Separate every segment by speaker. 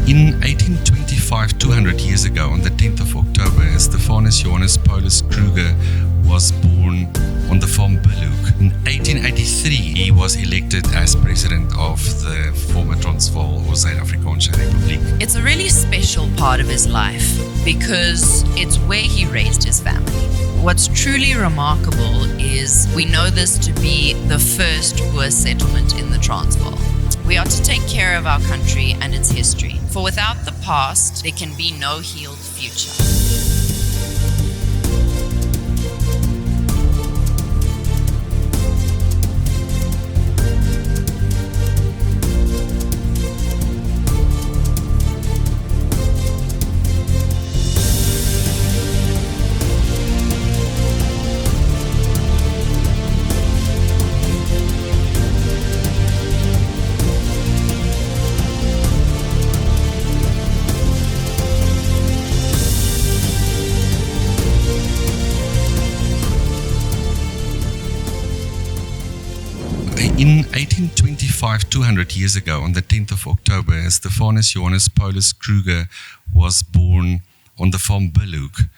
Speaker 1: In 1825, 200 years ago, on the 10th of October, Stephanus Johannes Paulus Kruger was born on the farm Bilhoek. In 1883, he was elected as president of the former Transvaal or Zuid-Afrikaanse Republiek.
Speaker 2: It's a really special part of his life because it's where he raised his family. What's truly remarkable is we know this to be the first Boer settlement in the Transvaal. We are to take care of our country and its history, for without the past, there can be no healed future.
Speaker 1: In 1825, 200 years ago, on the 10th of October, Stephanus Johannes Paulus Kruger was born on the farm Bilhoek.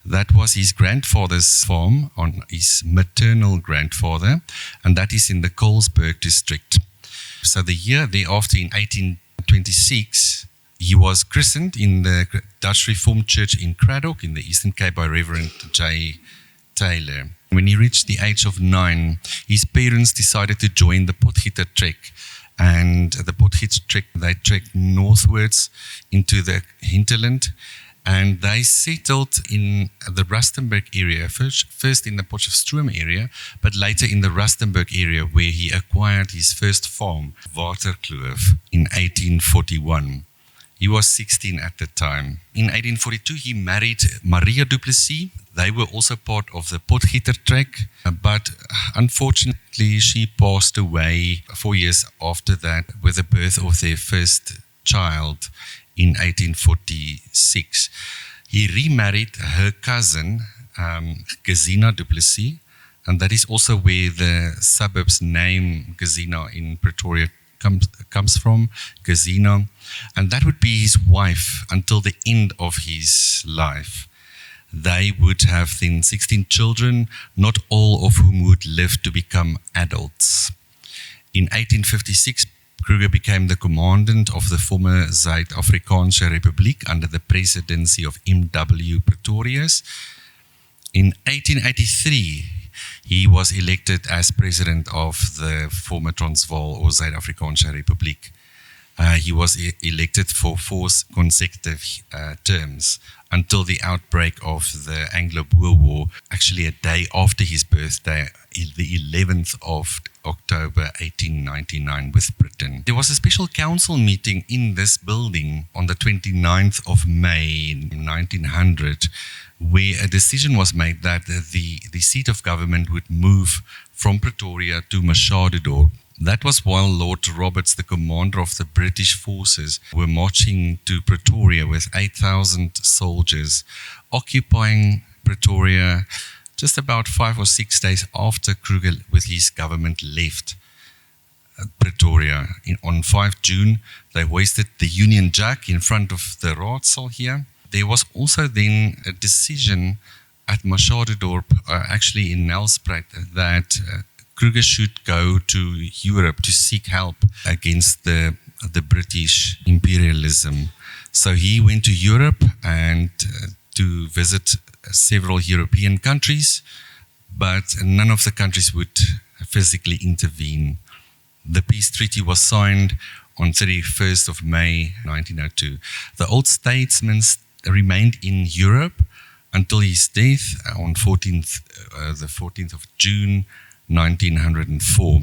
Speaker 1: That was his grandfather's farm, on his maternal grandfather, and that is in the Colesberg district. So the year thereafter, in 1826, he was christened in the Dutch Reformed Church in Cradock in the Eastern Cape by Reverend J. Taylor. When he reached the age of 9, his parents decided to join the Potgieter Trek. And the Potgieter Trek, they trekked northwards into the hinterland. And they settled in the Rustenburg area, first in the Potchefstroom area, but later in the Rustenburg area where he acquired his first farm, Waterkloof, in 1841. He was 16 at the time. In 1842, he married Maria du Plessis. They were also part of the Potgieter Trek, but unfortunately, she passed away 4 years after that with the birth of their first child in 1846. He remarried her cousin, Gesina du Plessis, and that is also where the suburb's name, Gesina in Pretoria, comes from, Gesina. And that would be his wife until the end of his life. They would have then 16 children, not all of whom would live to become adults. In 1856, Kruger became the commandant of the former Zuid-Afrikaanse Republiek under the presidency of M.W. Pretorius. In 1883, he was elected as president of the former Transvaal or Zuid-Afrikaanse Republiek. He was elected for 4 consecutive terms until the outbreak of the Anglo-Boer War, actually a day after his birthday, the 11th of October 1899 with Britain. There was a special council meeting in this building on the 29th of May 1900 where a decision was made that the seat of government would move from Pretoria to Machadodorp. That was while Lord Roberts, the commander of the British forces, were marching to Pretoria with 8,000 soldiers, occupying Pretoria just about 5 or 6 days after Kruger with his government left Pretoria. On 5 June, they hoisted the Union Jack in front of the Raadsaal here. There was also then a decision at Machadodorp, actually in Nelspruit, that Kruger should go to Europe to seek help against the British imperialism. So he went to Europe and to visit several European countries, but none of the countries would physically intervene. The peace treaty was signed on 31st of May 1902. The old statesman remained in Europe until his death on the 14th of June 1904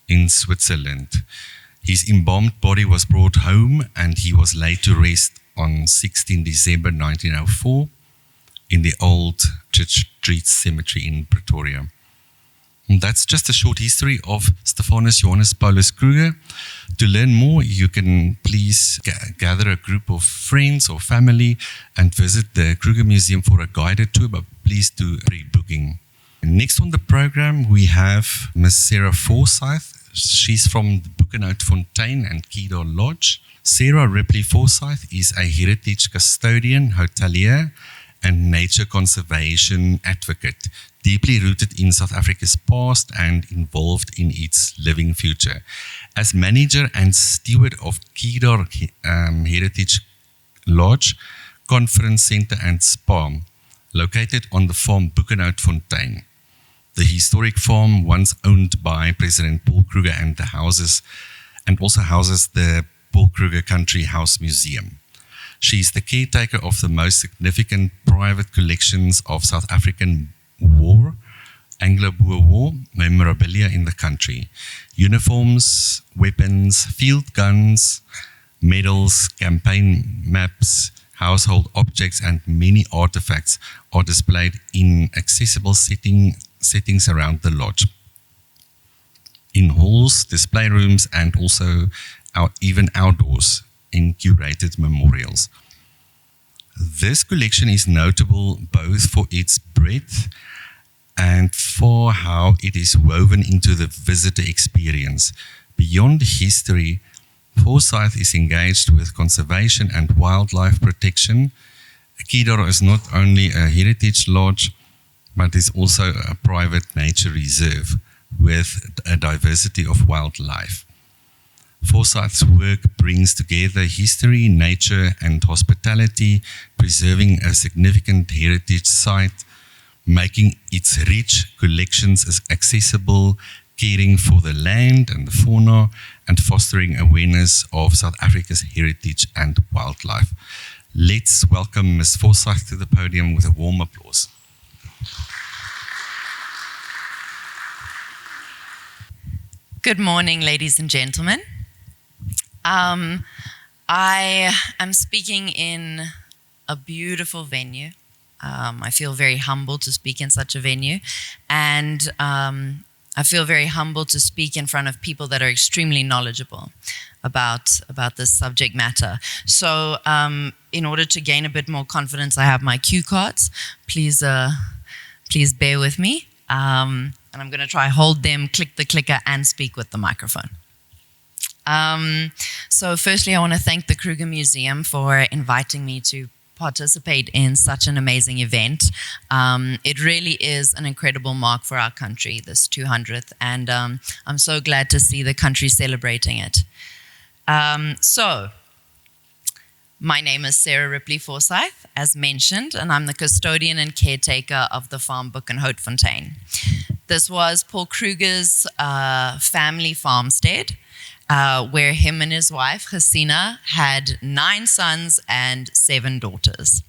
Speaker 1: in Switzerland. His embalmed body was brought home and he was laid to rest on 16 December 1904 in the old Church Street Cemetery in Pretoria. And that's just a short history of Stephanus Johannes Paulus Kruger. To learn more, you can please gather a group of friends or family and visit the Kruger Museum for a guided tour, but please do pre-booking. Next on the program, we have Miss Sarah Forsyth. She's from the Boekenhoutfontein and Kedar Lodge. Sarah Ripley Forsyth is a heritage custodian, hotelier, and nature conservation advocate, deeply rooted in South Africa's past and involved in its living future. As manager and steward of Kedar Heritage Lodge, Conference Center and Spa, located on the farm Boekenhoutfontein. The historic farm, once owned by President Paul Kruger, and also houses the Paul Kruger Country House Museum. She is the caretaker of the most significant private collections of South African war, Anglo-Boer War memorabilia in the country. Uniforms, weapons, field guns, medals, campaign maps, household objects, and many artifacts are displayed in accessible settings around the lodge. In halls, display rooms, and also even outdoors in curated memorials. This collection is notable both for its breadth and for how it is woven into the visitor experience. Beyond history, Forsyth is engaged with conservation and wildlife protection. Kedar is not only a heritage lodge, but is also a private nature reserve with a diversity of wildlife. Forsyth's work brings together history, nature, and hospitality, preserving a significant heritage site, making its rich collections accessible, caring for the land and the fauna, and fostering awareness of South Africa's heritage and wildlife. Let's welcome Ms. Forsyth to the podium with a warm applause.
Speaker 2: Good morning, ladies and gentlemen. I am speaking in a beautiful venue. I feel very humbled to speak in such a venue, and I feel very humbled to speak in front of people that are extremely knowledgeable about this subject matter. So in order to gain a bit more confidence, I have my cue cards. Please bear with me. And I'm going to try hold them, click the clicker, and speak with the microphone. So firstly, I want to thank the Kruger Museum for inviting me to participate in such an amazing event. It really is an incredible mark for our country, this 200th, and I'm so glad to see the country celebrating it. So, my name is Sarah Ripley Forsyth, as mentioned, and I'm the custodian and caretaker of the farm Boekenhoutfontein. This was Paul Kruger's family farmstead, where him and his wife, Hasina, had 9 sons and 7 daughters.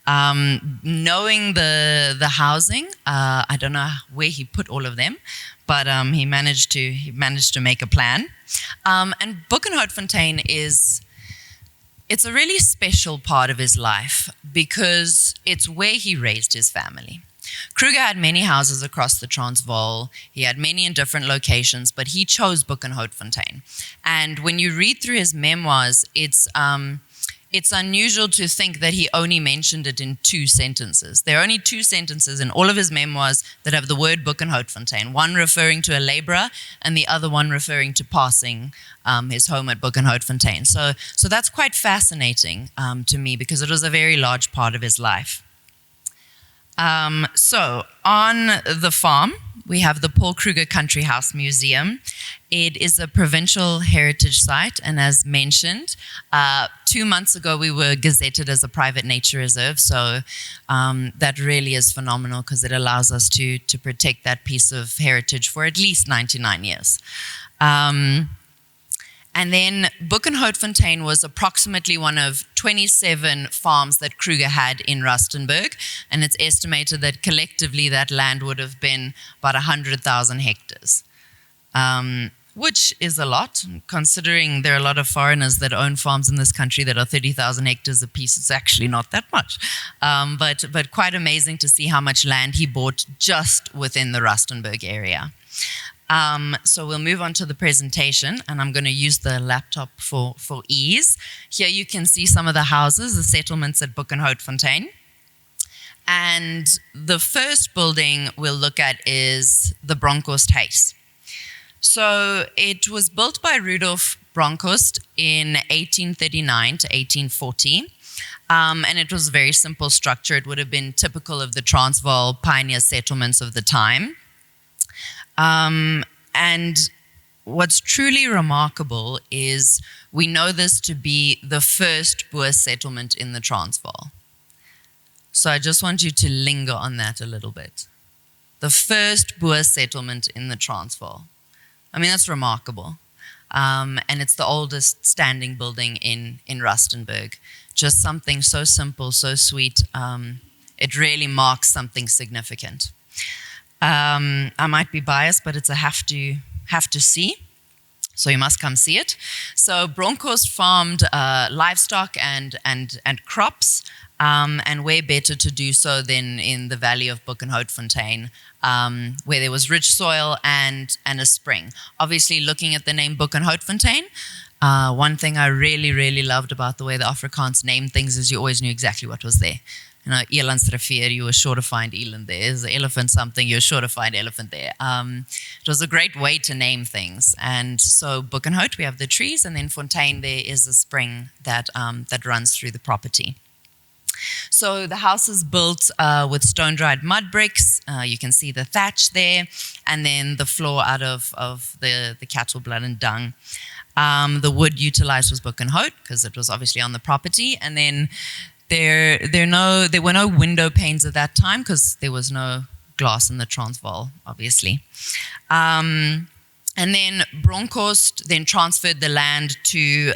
Speaker 2: Knowing the housing, I don't know where he put all of them, but he managed to make a plan. And Boekenhoutfontein it's a really special part of his life because it's where he raised his family. Kruger had many houses across the Transvaal. He had many in different locations, but he chose Boekenhoutfontein. And when you read through his memoirs, it's unusual to think that he only mentioned it in 2 sentences. There are only 2 sentences in all of his memoirs that have the word Boekenhoutfontein, one referring to a laborer and the other one referring to passing his home at Boekenhoutfontein. So that's quite fascinating to me because it was a very large part of his life. So on the farm, we have the Paul Kruger Country House Museum. It is a provincial heritage site, and as mentioned, 2 months ago we were gazetted as a private nature reserve, so that really is phenomenal because it allows us to protect that piece of heritage for at least 99 years. And then Boekenhoutfontein was approximately one of 27 farms that Kruger had in Rustenburg, and it's estimated that collectively that land would have been about 100,000 hectares, which is a lot, considering there are a lot of foreigners that own farms in this country that are 30,000 hectares a piece. It's actually not that much, but quite amazing to see how much land he bought just within the Rustenburg area. So we'll move on to the presentation, and I'm going to use the laptop for ease. Here you can see some of the houses, the settlements at Boekenhoutfontein. And the first building we'll look at is the Bronkhorst Huis. So it was built by Rudolf Bronkhorst in 1839 to 1840. And it was a very simple structure. It would have been typical of the Transvaal pioneer settlements of the time. And what's truly remarkable is we know this to be the first Boer settlement in the Transvaal. So I just want you to linger on that a little bit. The first Boer settlement in the Transvaal. I mean, that's remarkable. And it's the oldest standing building in Rustenburg. Just something so simple, so sweet. It really marks something significant. I might be biased, but it's a have to see. So you must come see it. So Bronkhorst farmed livestock and crops, and where better to do so than in the valley of Boekenhoutfontein, where there was rich soil and a spring. Obviously, looking at the name Boekenhoutfontein, one thing I really, really loved about the way the Afrikaans named things is you always knew exactly what was there. You know, Elandsrivier, you were sure to find eland there. Is the elephant something, you're sure to find elephant there. It was a great way to name things. And so Boekenhout, we have the trees, and then Fontein, there is a spring that runs through the property. So the house is built with stone-dried mud bricks. You can see the thatch there, and then the floor out of the cattle blood and dung. The wood utilized was Boekenhout because it was obviously on the property, and then there were no window panes at that time because there was no glass in the Transvaal, obviously. And then Bronkhorst then transferred the land to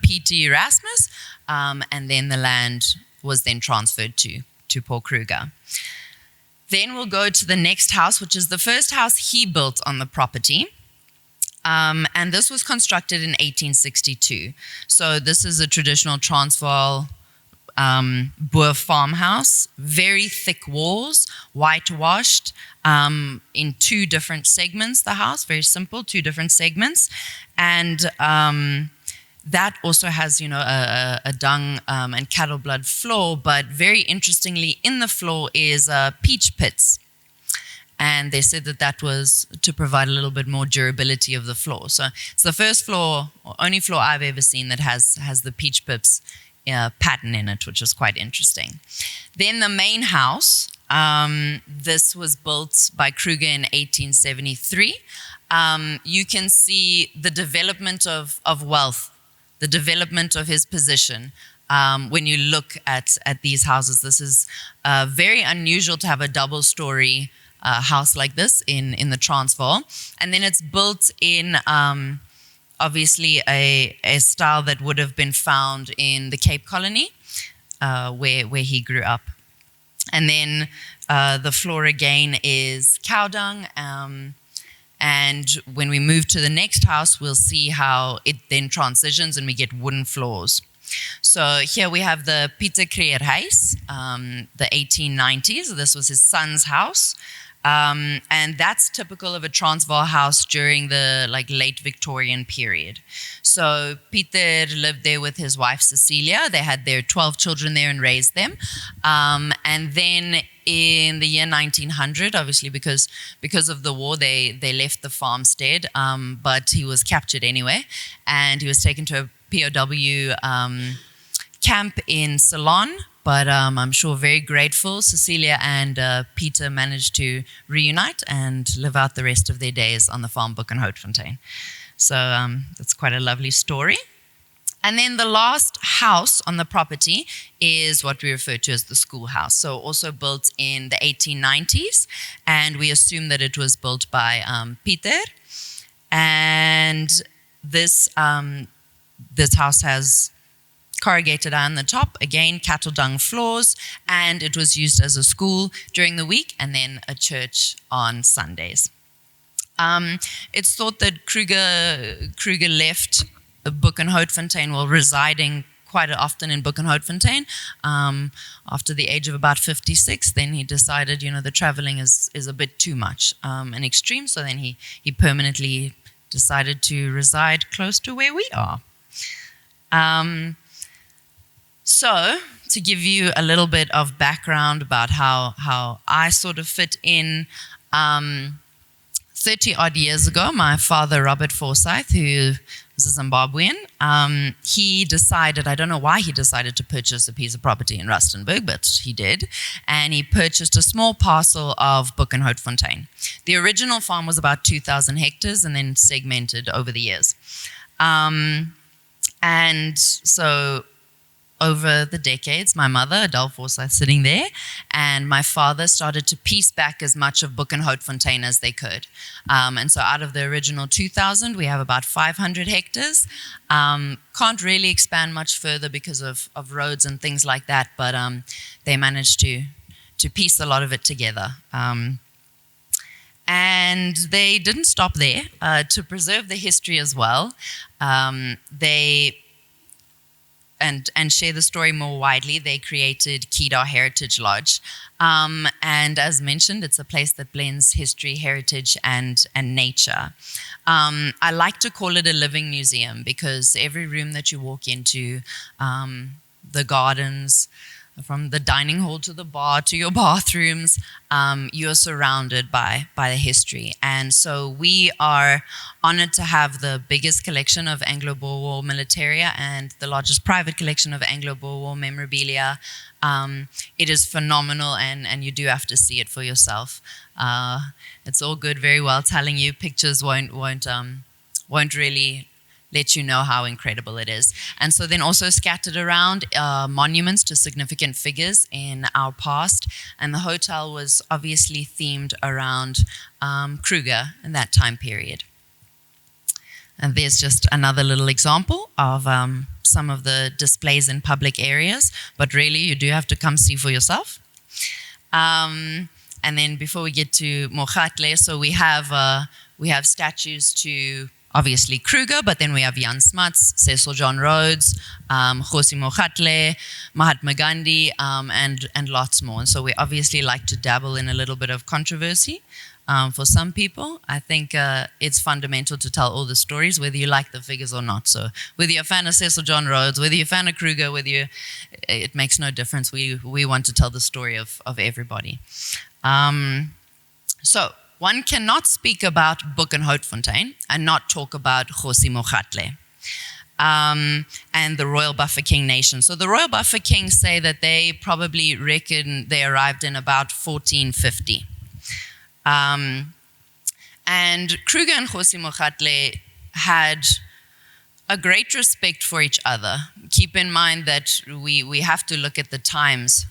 Speaker 2: Peter Erasmus, and then the land was then transferred to Paul Kruger. Then we'll go to the next house, which is the first house he built on the property. And this was constructed in 1862. So this is a traditional Transvaal Boer farmhouse, very thick walls, whitewashed, in two different segments, the house, very simple, two different segments. And that also has, a dung and cattle blood floor, but very interestingly, in the floor is peach pits. And they said that was to provide a little bit more durability of the floor. So it's the first floor, or only floor I've ever seen that has the peach pips pattern in it, which is quite interesting. Then the main house, this was built by Kruger in 1873. You can see the development of wealth, the development of his position. When you look at these houses, this is very unusual to have a double-story house like this in the Transvaal. And then it's built in obviously a style that would have been found in the Cape Colony, where he grew up. And then the floor again is cow dung. And when we move to the next house, we'll see how it then transitions and we get wooden floors. So here we have the Pieter Kruger house, the 1890s. This was his son's house. And that's typical of a Transvaal house during the late Victorian period. So Peter lived there with his wife Cecilia. They had their 12 children there and raised them. And then in the year 1900, obviously because of the war, they left the farmstead, but he was captured anyway, and he was taken to a POW camp in Ceylon. But I'm sure very grateful. Cecilia and Peter managed to reunite and live out the rest of their days on the farm Boekenhoutfontein. So that's quite a lovely story. And then the last house on the property is what we refer to as the schoolhouse. So also built in the 1890s, and we assume that it was built by Peter. And this house has corrugated iron on the top, again, cattle dung floors, and it was used as a school during the week and then a church on Sundays. It's thought that Kruger left Boekenhoutfontein while residing quite often in Boekenhoutfontein. After the age of about 56, then he decided, the traveling is a bit too much and extreme, so then he permanently decided to reside close to where we are. So, to give you a little bit of background about how I sort of fit in 30 odd years ago, my father, Robert Forsyth, who was a Zimbabwean, he decided, I don't know why he decided to purchase a piece of property in Rustenburg, but he did. And he purchased a small parcel of Boekenhoutfontein. The original farm was about 2,000 hectares and then segmented over the years. And so over the decades, my mother, Adele Forsyth, sitting there, and my father started to piece back as much of Boekenhoutfontein as they could. And so out of the original 2,000, we have about 500 hectares. Can't really expand much further because of roads and things like that, but they managed to piece a lot of it together. And they didn't stop there. To preserve the history as well, they and share the story more widely, they created Kedar Heritage Lodge. And as mentioned, it's a place that blends history, heritage, and nature. I like to call it a living museum because every room that you walk into, the gardens, from the dining hall to the bar to your bathrooms, you're surrounded by the history. And so we are honored to have the biggest collection of Anglo-Boer War militaria and the largest private collection of Anglo-Boer War memorabilia. It is phenomenal, and you do have to see it for yourself. It's all good, very well telling you. Pictures won't really let you know how incredible it is. And so then also scattered around monuments to significant figures in our past. And the hotel was obviously themed around Kruger in that time period. And there's just another little example of some of the displays in public areas. But really, you do have to come see for yourself. And then before we get to Mogatle, so we have statues to obviously Kruger, but then we have Jan Smuts, Cecil John Rhodes, Kgosi Mogatle, Mahatma Gandhi, and lots more. And so we obviously like to dabble in a little bit of controversy for some people. I think it's fundamental to tell all the stories, whether you like the figures or not. So whether you're a fan of Cecil John Rhodes, whether you're a fan of Kruger, it makes no difference. We want to tell the story of everybody. So one cannot speak about Boekenhoutfontein and not talk about Kgosi Mogatle and the Royal Bafokeng Nation. So the Royal Bafokeng say that they probably reckon they arrived in about 1450. And Kruger and Kgosi Mogatle had a great respect for each other. Keep in mind that we have to look at the times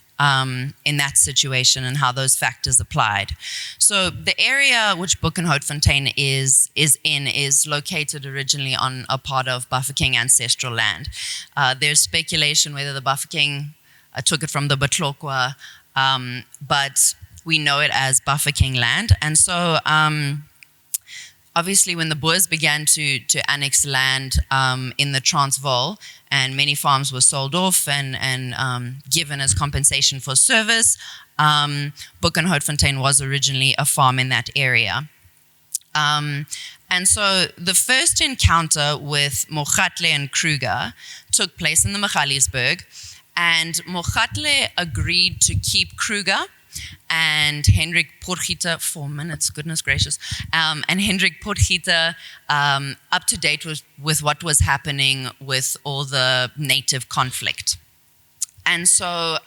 Speaker 2: in that situation and how those factors applied. So the area which Boekenhoutfontein is in is located originally on a part of Bafokeng ancestral land. There's speculation whether the Bafokeng took it from the Batlokwa, but we know it as Bafokeng land. And so obviously when the Boers began to annex land in the Transvaal, and many farms were sold off and given as compensation for service, Boekenhoutfontein was originally a farm in that area. And so the first encounter with Mogatle and Kruger took place in the Magaliesburg, and Mogatle agreed to keep Kruger and Hendrik Potgieter, 4 minutes, goodness gracious, and Hendrik Potgieter up to date with what was happening with all the native conflict. And so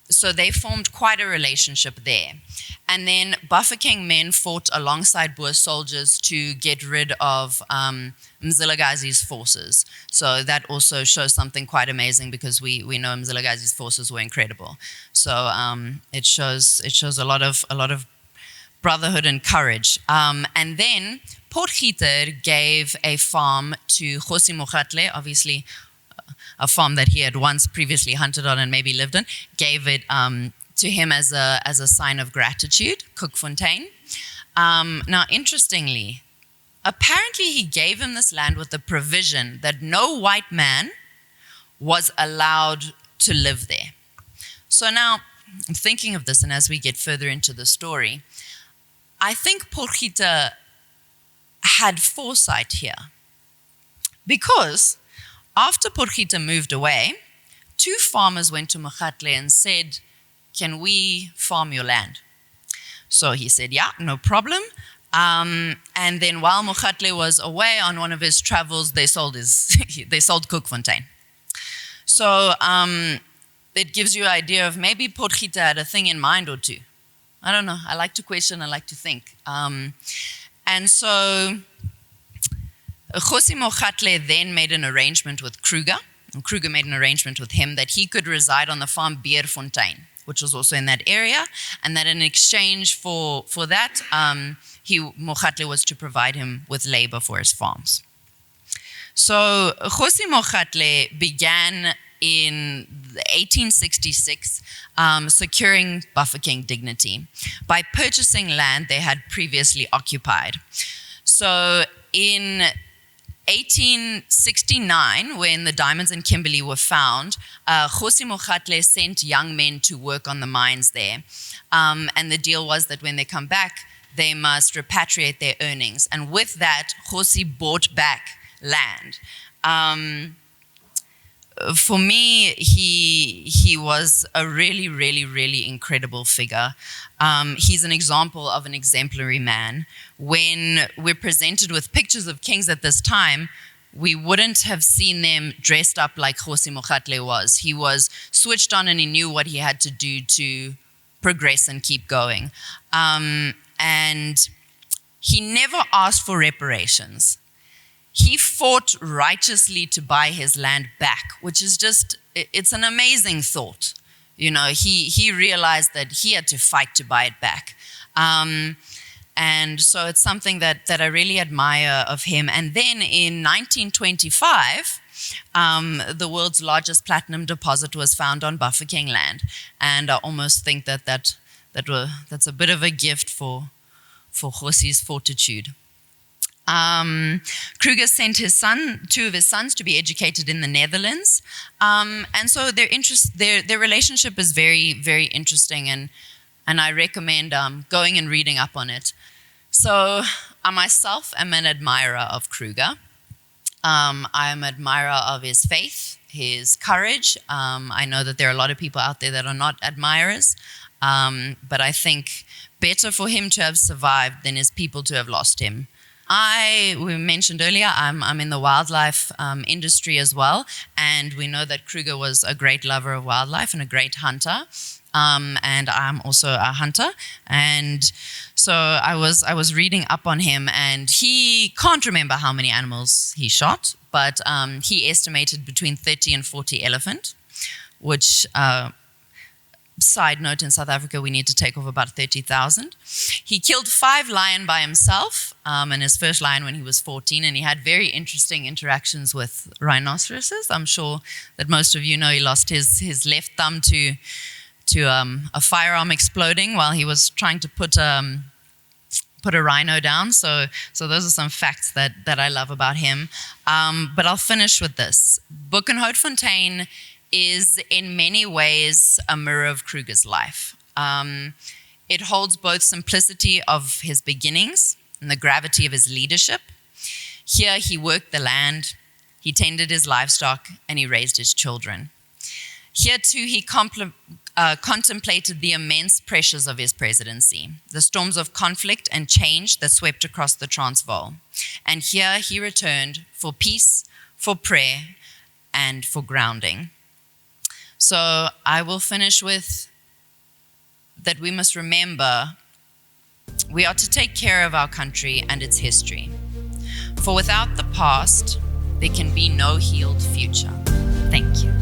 Speaker 2: so they formed quite a relationship there. And then Bafokeng men fought alongside Boer soldiers to get rid of Mzilikazi's forces. So that also shows something quite amazing, because we know Mzilikazi's forces were incredible. So it shows a lot of brotherhood and courage. And then Potgieter gave a farm to Kgosi Mogatle, obviously a farm that he had once previously hunted on and maybe lived in, gave it to him as a sign of gratitude, Kookfontein. Now, interestingly, apparently he gave him this land with the provision that no white man was allowed to live there. So now, I'm thinking of this, and as we get further into the story, I think Potgieter had foresight here, because after Potgieter moved away, 2 farmers went to Mogatle and said, "Can we farm your land?" So he said, "Yeah, no problem." And then while Mogatle was away on one of his travels, they sold Kookfontein. So it gives you an idea of maybe Potgieter had a thing in mind or two. I don't know. I like to question, I like to think. And so Kgosi Mogatle then made an arrangement with Kruger, and Kruger made an arrangement with him that he could reside on the farm Beerfontein, which was also in that area, and that in exchange for that, Mogatle was to provide him with labor for his farms. So Kgosi Mogatle began in 1866 securing Bafokeng dignity by purchasing land they had previously occupied. So in 1869, when the diamonds in Kimberley were found, Kgosi Mogatle sent young men to work on the mines there. And the deal was that when they come back, they must repatriate their earnings. And with that, Kgosi bought back land. For me, he was a really, really, really incredible figure. He's an example of an exemplary man. When we're presented with pictures of kings at this time, we wouldn't have seen them dressed up like Kgosi Mogatle was. He was switched on and he knew what he had to do to progress and keep going. And he never asked for reparations. He fought righteously to buy his land back, which is just, it's an amazing thought. You know, he realized that he had to fight to buy it back. And so it's something that I really admire of him. And then in 1925, the world's largest platinum deposit was found on Bafokeng land. And I almost think that's a bit of a gift for Kgosi's fortitude. Kruger sent two of his sons to be educated in the Netherlands. And so their relationship is very, very interesting, and I recommend going and reading up on it. So I myself am an admirer of Kruger. I am an admirer of his faith, his courage. I know that there are a lot of people out there that are not admirers, but I think better for him to have survived than his people to have lost him. We mentioned earlier, I'm in the wildlife industry as well, and we know that Kruger was a great lover of wildlife and a great hunter, and I'm also a hunter, and so I was reading up on him, and he can't remember how many animals he shot, but he estimated between 30 and 40 elephant, which side note, in South Africa, we need to take off about 30,000. He killed 5 lion by himself, and his first lion when he was 14, and he had very interesting interactions with rhinoceroses. I'm sure that most of you know he lost his left thumb to a firearm exploding while he was trying to put a rhino down. So those are some facts that I love about him. But I'll finish with this. Boekenhoutfontein is in many ways a mirror of Kruger's life. It holds both simplicity of his beginnings and the gravity of his leadership. Here he worked the land, he tended his livestock, and he raised his children. Here too he contemplated the immense pressures of his presidency, the storms of conflict and change that swept across the Transvaal. And here he returned for peace, for prayer, and for grounding. So I will finish with that we must remember we are to take care of our country and its history. For without the past, there can be no healed future. Thank you.